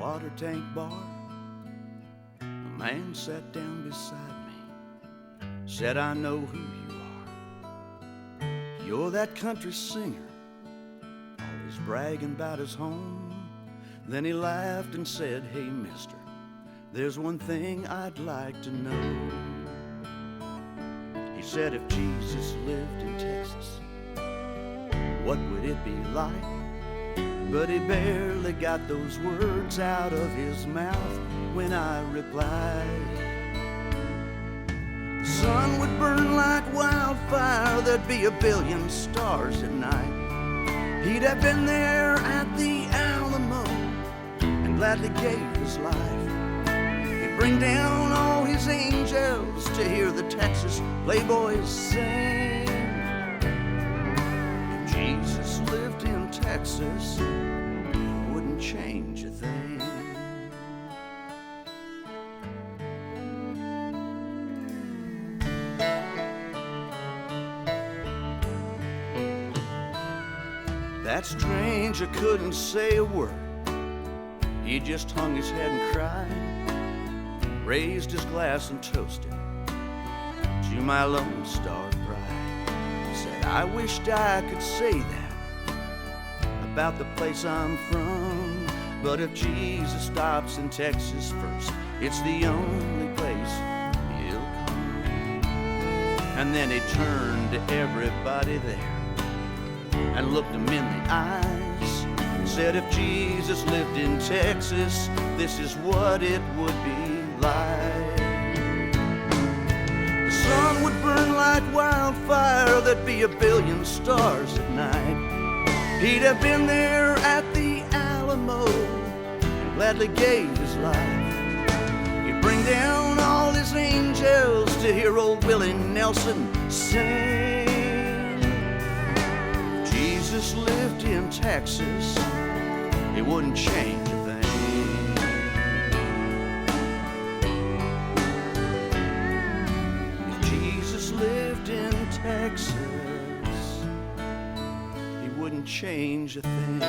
water tank bar, a man sat down beside me, said, I know who you are. You're that country singer, always bragging about his home. Then he laughed and said, hey mister, there's one thing I'd like to know. He said, if Jesus lived in Texas, what would it be like? But he barely got those words out of his mouth when I replied, the sun would burn like wildfire, there'd be a billion stars at night. He'd have been there at the Alamo and gladly gave his life. He'd bring down all his angels to hear the Texas Playboys sing. If Jesus lived in Texas, wouldn't change a thing. That stranger couldn't say a word. He just hung his head and cried, raised his glass and toasted to my Lone Star bride. Said, I wished I could say that about the place I'm from, but if Jesus stops in Texas first, it's the only place he'll come. And then he turned to everybody there and looked him in the eyes and said, if Jesus lived in Texas, this is what it would be like. The sun would burn like wildfire, there'd be a billion stars at night. He'd have been there at the Alamo and gladly gave his life. He'd bring down all his angels to hear old Willie Nelson sing. If Jesus lived in Texas, it wouldn't change a thing. If Jesus lived in Texas, he wouldn't change a thing.